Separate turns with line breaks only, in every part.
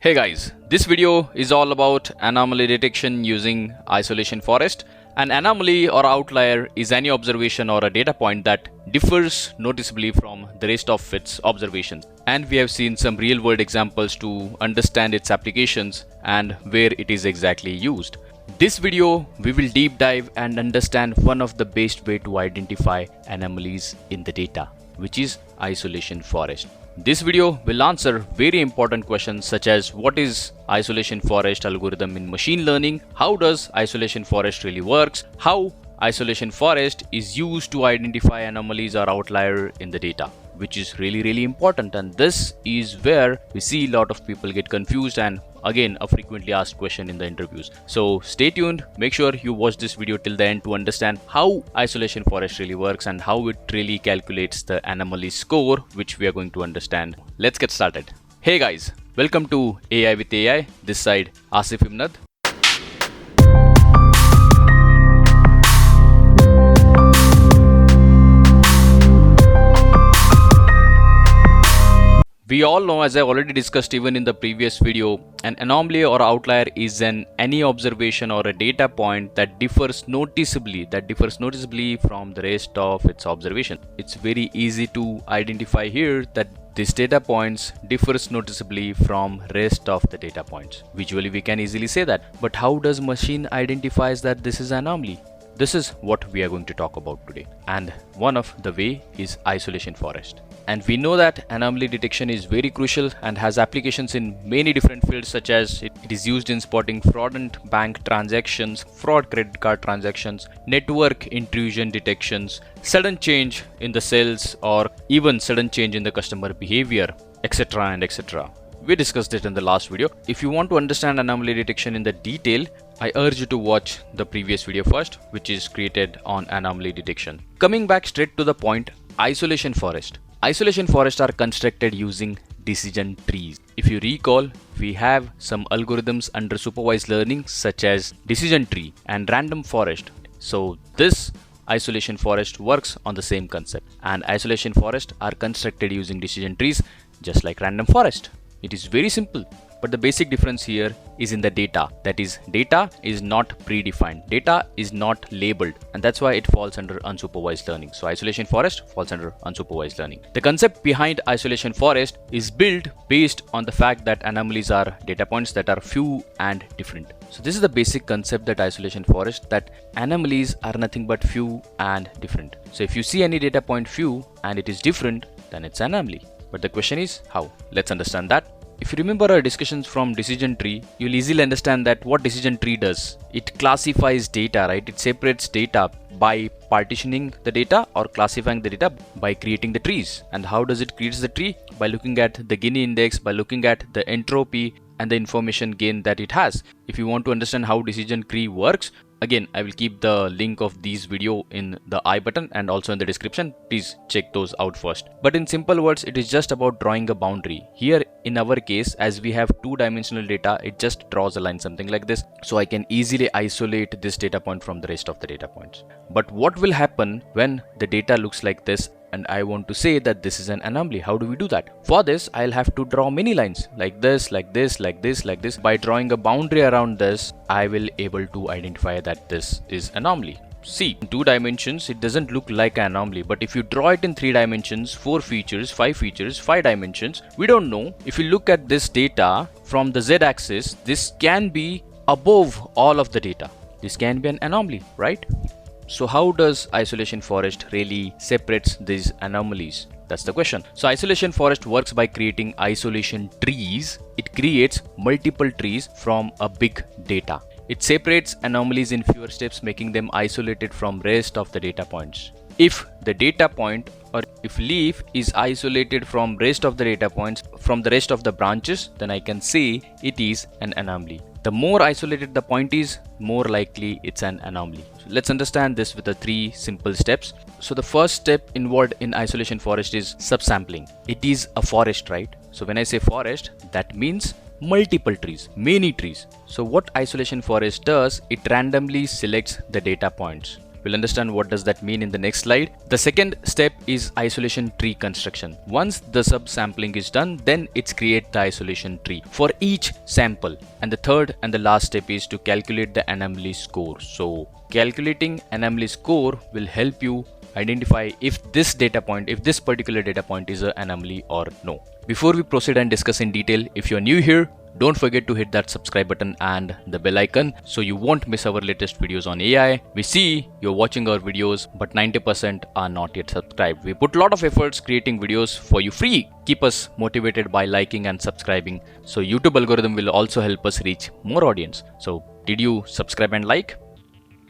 Hey guys, this video is all about anomaly detection using isolation forest. An anomaly or outlier is any observation or a data point that differs noticeably from the rest of its observations. And we have seen some real world examples to understand its applications and where it is exactly used. This video, we will deep dive and understand one of the best way to identify anomalies in the data, which is isolation forest. This video will answer very important questions such as what is isolation forest algorithm in machine learning, how does isolation forest really works, how isolation forest is used to identify anomalies or outlier in the data, which is really important, and this is where we see a lot of people get confused and again a frequently asked question in the interviews. So stay tuned, make sure you watch this video till the end to understand how isolation forest really works and how it really calculates the anomaly score, which we are going to understand. Let's get started. Hey guys, welcome to AI with AI. This side Asif Imnad. We all know, as I already discussed even in the previous video, an anomaly or outlier is any observation or a data point that differs noticeably from the rest of its observation. It's very easy to identify here that this data points differs noticeably from rest of the data points. Visually we can easily say that, but how does machine identifies that this is an anomaly? This is what we are going to talk about today, and one of the way is isolation forest. And we know that anomaly detection is very crucial and has applications in many different fields, such as it is used in spotting fraudulent bank transactions, fraud credit card transactions, network intrusion detections, sudden change in the sales, or even sudden change in the customer behavior, etc. and etc. We discussed it in the last video. If you want to understand anomaly detection in the detail, I urge you to watch the previous video first, which is created on anomaly detection. Coming back straight to the point, isolation forest. Isolation forests are constructed using decision trees. If you recall, we have some algorithms under supervised learning such as decision tree and random forest. So this isolation forest works on the same concept, and isolation forests are constructed using decision trees just like random forest. It is very simple, but the basic difference here is in the data. That is, data is not predefined, data is not labeled, and that's why it falls under unsupervised learning. So isolation forest falls under unsupervised learning. The concept behind isolation forest is built based on the fact that anomalies are data points that are few and different. So this is the basic concept that isolation forest, that anomalies are nothing but few and different. So if you see any data point few and it is different, then it's an anomaly. But the question is how? Let's understand that. If you remember our discussions from decision tree, you'll easily understand that what decision tree does. It classifies data, right? It separates data by partitioning the data or classifying the data by creating the trees. And how does it create the tree? By looking at the Gini index, by looking at the entropy and the information gain that it has. If you want to understand how decision tree works, again, I will keep the link of these video in the I button and also in the description. Please check those out first. But in simple words, it is just about drawing a boundary. Here in our case, as we have two-dimensional data, it just draws a line something like this. So I can easily isolate this data point from the rest of the data points. But what will happen when the data looks like this and I want to say that this is an anomaly? How do we do that? For this, I'll have to draw many lines like this, like this, like this, like this. By drawing a boundary around this, I will able to identify that this is anomaly. See, in 2 dimensions, it doesn't look like an anomaly, but if you draw it in 3 dimensions, 4 features, 5 features, 5 dimensions, we don't know. If you look at this data from the z-axis, this can be above all of the data. This can be an anomaly, right? So how does isolation forest really separates these anomalies? That's the question. So isolation forest works by creating isolation trees. It creates multiple trees from a big data. It separates anomalies in fewer steps, making them isolated from rest of the data points. If the data point or if leaf is isolated from rest of the data points from the rest of the branches, then I can say it is an anomaly. The more isolated the point is, more likely it's an anomaly. So let's understand this with the 3 simple steps. So the first step involved in isolation forest is subsampling. It is a forest, right? So when I say forest, that means multiple trees, many trees. So what isolation forest does, it randomly selects the data points. We'll understand what does that mean in the next slide. The second step is isolation tree construction. Once the subsampling is done, then it's create the isolation tree for each sample. And the third and the last step is to calculate the anomaly score. So calculating anomaly score will help you identify if this particular data point is an anomaly or no. Before we proceed and discuss in detail, if you're new here, don't forget to hit that subscribe button and the bell icon so you won't miss our latest videos on AI. We see you're watching our videos, but 90% are not yet subscribed. We put a lot of efforts creating videos for you free. Keep us motivated by liking and subscribing, so YouTube algorithm will also help us reach more audience. So did you subscribe and like?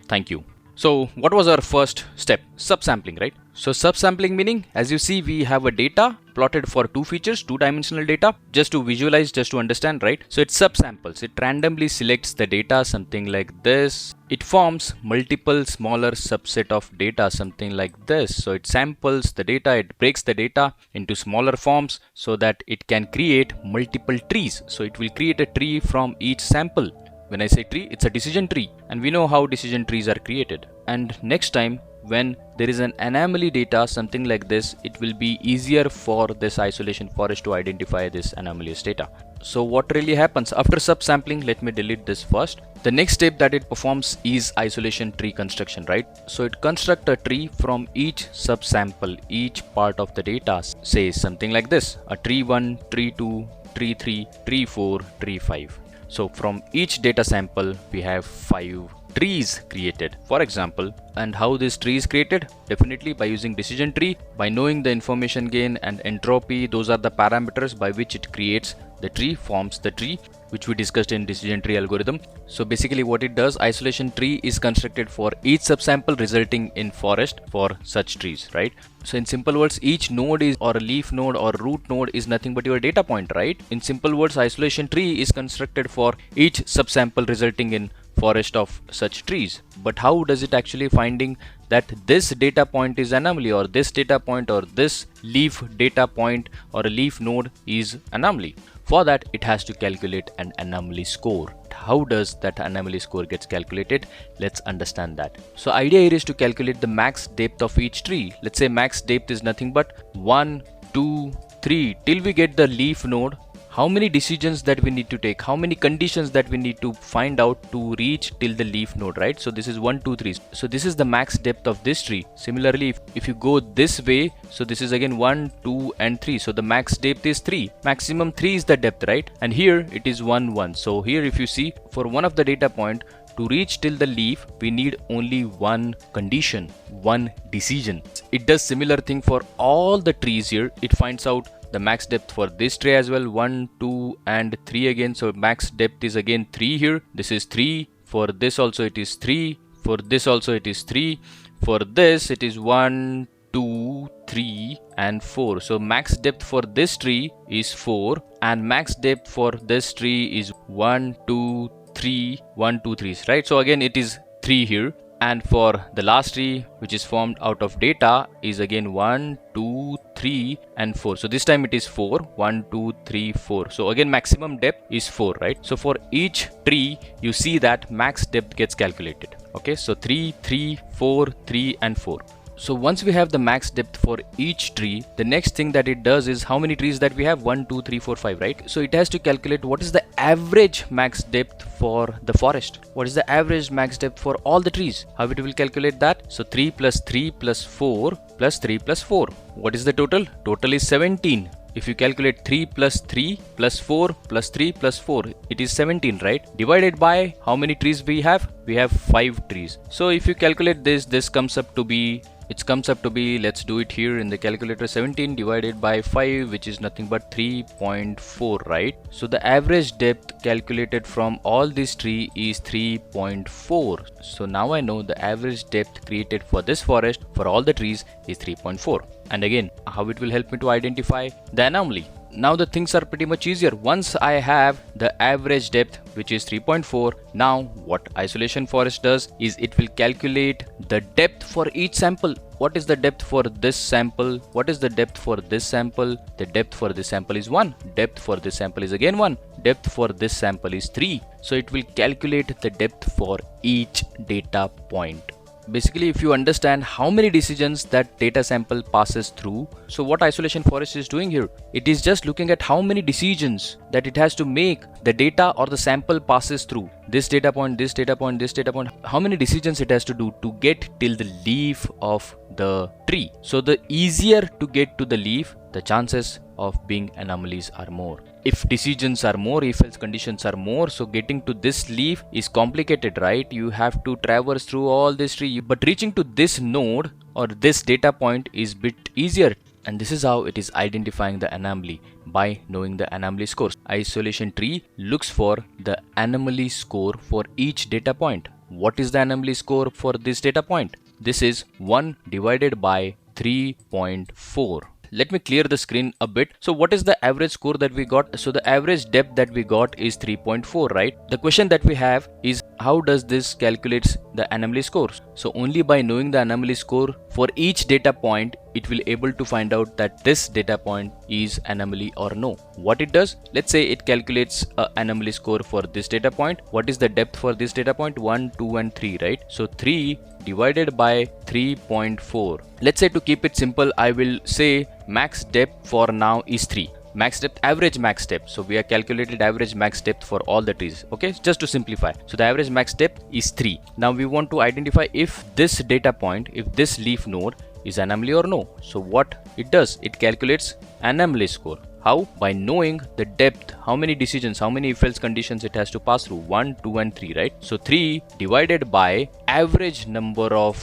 Thank you. So what was our first step? Subsampling, right? So subsampling meaning, as you see, we have a data plotted for two features, two-dimensional data, just to visualize, just to understand, right? So it subsamples, it randomly selects the data, something like this. It forms multiple smaller subset of data, something like this. So it samples the data, it breaks the data into smaller forms so that it can create multiple trees. So it will create a tree from each sample. When I say tree, it's a decision tree, and we know how decision trees are created. And next time, when there is an anomaly data, something like this, it will be easier for this isolation forest to identify this anomalous data. So what really happens after subsampling? Let me delete this first. The next step that it performs is isolation tree construction, right? So it constructs a tree from each subsample, each part of the data, says something like this: a tree 1, tree 2, tree 3, tree 4, tree 5. So from each data sample, we have 5 trees created, for example. And how this tree is created? Definitely by using decision tree, by knowing the information gain and entropy. Those are the parameters by which it creates the tree, forms the tree, which we discussed in decision tree algorithm. So basically what it does, isolation tree is constructed for each subsample, resulting in forest for such trees, right? So in simple words, each node is, or a leaf node or root node, is nothing but your data point, right? In simple words, isolation tree is constructed for each subsample, resulting in forest of such trees. But how does it actually finding that this data point is anomaly, or this data point, or this leaf data point or a leaf node is anomaly? For that, it has to calculate an anomaly score. How does that anomaly score gets calculated? Let's understand that. So idea here is to calculate the max depth of each tree. Let's say max depth is nothing but 1, 2, 3 till we get the leaf node. How many decisions that we need to take, how many conditions that we need to find out to reach till the leaf node, right? So this is 1, 2, 3. So this is the max depth of this tree. Similarly, if you go this way, so this is again 1, 2 and 3. So the max depth is 3. Maximum 3 is the depth, right? And here it is 1, 1. So here if you see, for one of the data point, to reach till the leaf, we need only one condition, one decision. It does similar thing for all the trees here. It finds out the max depth for this tree as well, 1, 2 and 3 again. So max depth is again 3 here. This is 3. For this also it is 3. For this also it is 3. For this it is 1, 2, 3 and 4. So max depth for this tree is 4, and max depth for this tree is 1, 2, 3, 1, 2, 3, right? So again it is 3 here. And for the last tree, which is formed out of data, is again 1, 2, 3 and 4. So this time it is 4, 1, 2, 3, 4. So again maximum depth is 4, right? So for each tree, you see that max depth gets calculated. Okay, so 3, 3, 4, 3 and 4. So once we have the max depth for each tree, the next thing that it does is how many trees that we have, 1, 2, 3, 4, 5, right? So it has to calculate what is the average max depth for the forest. What is the average max depth for all the trees? How it will calculate that? So 3 plus 3 plus 4 plus 3 plus 4. What is the total? Total is 17. If you calculate 3 plus 3 plus 4 plus 3 plus 4, it is 17, right? Divided by how many trees we have? We have 5 trees. So if you calculate this comes up to be, let's do it here in the calculator, 17 divided by 5, which is nothing but 3.4, right? So the average depth calculated from all this tree is 3.4. So now I know the average depth created for this forest for all the trees is 3.4. And again, how it will help me to identify the anomaly. Now the things are pretty much easier. Once I have the average depth, which is 3.4, now what isolation forest does is it will calculate the depth for each sample. What is the depth for this sample? What is the depth for this sample? The depth for this sample is 1. Depth for this sample is again 1. Depth for this sample is 3. So it will calculate the depth for each data point. basically if you understand how many decisions that data sample passes through. So what isolation forest is doing here, it is just looking at how many decisions that it has to make the data or the sample passes through this data point, this data point, this data point, how many decisions it has to do to get till the leaf of the tree. So the easier to get to the leaf, the chances of being anomalies are more. If decisions are more, if else conditions are more, so getting to this leaf is complicated, right? You have to traverse through all this tree, but reaching to this node or this data point is bit easier. And this is how it is identifying the anomaly, by knowing the anomaly scores. Isolation tree looks for the anomaly score for each data point. What is the anomaly score for this data point? This is 1 divided by 3.4. Let me clear the screen a bit. So what is the average score that we got? So the average depth that we got is 3.4, right? The question that we have is, how does this calculates the anomaly scores? So only by knowing the anomaly score for each data point, it will able to find out that this data point is anomaly or no. What it does, let's say it calculates an anomaly score for this data point. What is the depth for this data point? 1, 2 and 3, right? So 3 divided by 3.4. Let's say to keep it simple, I will say max depth for now is 3. Max depth, average max depth. So we have calculated average max depth for all the trees. Okay, just to simplify. So the average max depth is 3. Now we want to identify if this data point, if this leaf node is anomaly or no. So what it does, it calculates anomaly score. How? By knowing the depth, how many decisions, how many if else conditions it has to pass through, 1, 2 and 3, right? So 3 divided by average number of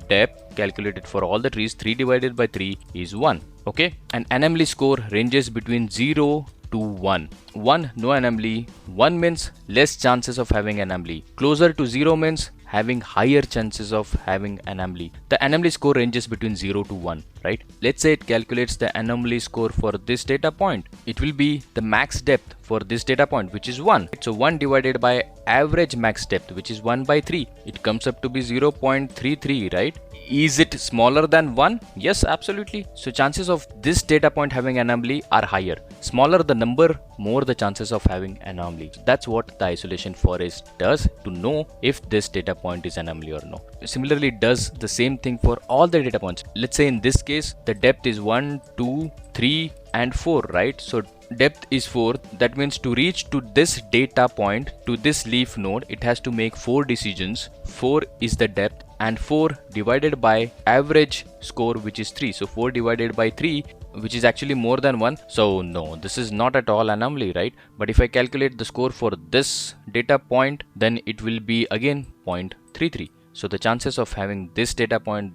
depth calculated for all the trees, 3 divided by 3 is 1. Okay, and anomaly score ranges between 0 to 1. 1 no anomaly, 1 means less chances of having anomaly, closer to 0 means having higher chances of having anomaly. The anomaly score ranges between 0 to 1, right? Let's say it calculates the anomaly score for this data point. It will be the max depth for this data point, which is 1. So 1 divided by average max depth, which is 1 by 3. It comes up to be 0.33, right? Is it smaller than 1? Yes, absolutely. So chances of this data point having anomaly are higher. Smaller the number, more the chances of having anomaly. That's what the isolation forest does to know if this data point is anomaly or no. Similarly, it does the same thing for all the data points. Let's say in this case, the depth is 1, 2, 3 and 4, right? So depth is 4. That means to reach to this data point, to this leaf node, it has to make 4 decisions. 4 is the depth, and 4 divided by average score, which is 3. So 4 divided by 3, which is actually more than 1. So no, this is not at all anomaly, right? But if I calculate the score for this data point, then it will be again 0.33. So the chances of having this data point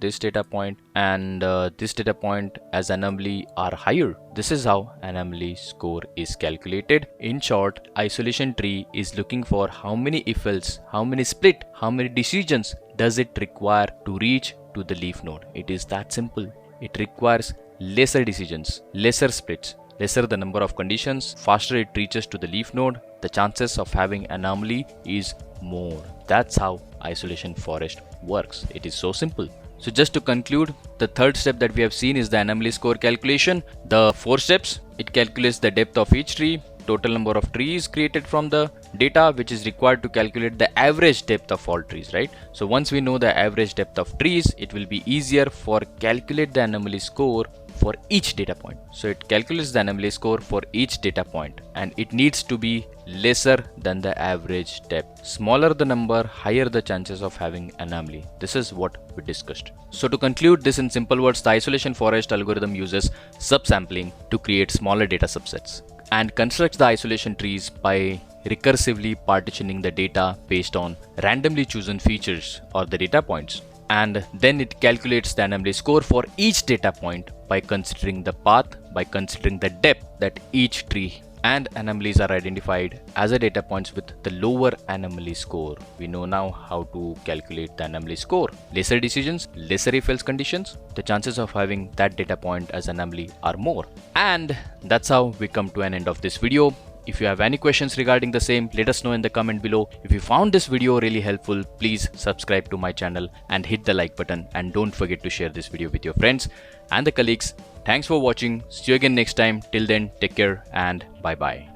and this data point as anomaly are higher. This is how anomaly score is calculated. In short, isolation tree is looking for how many if else, how many split, how many decisions does it require to reach to the leaf node. It is that simple. It requires lesser decisions, lesser splits, lesser the number of conditions, faster it reaches to the leaf node, the chances of having anomaly is more. That's how isolation forest works. It is so simple. So just to conclude, the third step that we have seen is the anomaly score calculation. The 4 steps, it calculates the depth of each tree, total number of trees created from the data, which is required to calculate the average depth of all trees, right? So once we know the average depth of trees, it will be easier for calculate the anomaly score for each data point. So it calculates the anomaly score for each data point, and it needs to be lesser than the average depth. Smaller the number, higher the chances of having anomaly. This is what we discussed. So to conclude this in simple words, the isolation forest algorithm uses subsampling to create smaller data subsets and constructs the isolation trees by recursively partitioning the data based on randomly chosen features or the data points. And then it calculates the anomaly score for each data point by considering the path, by considering the depth that each tree and anomalies are identified as a data points with the lower anomaly score. We know now how to calculate the anomaly score. Lesser decisions, lesser if else conditions, the chances of having that data point as anomaly are more. And that's how we come to an end of this video. If you have any questions regarding the same, let us know in the comment below. If you found this video really helpful, please subscribe to my channel and hit the like button, and don't forget to share this video with your friends and the colleagues. Thanks for watching. See you again next time. Till then, take care and bye bye.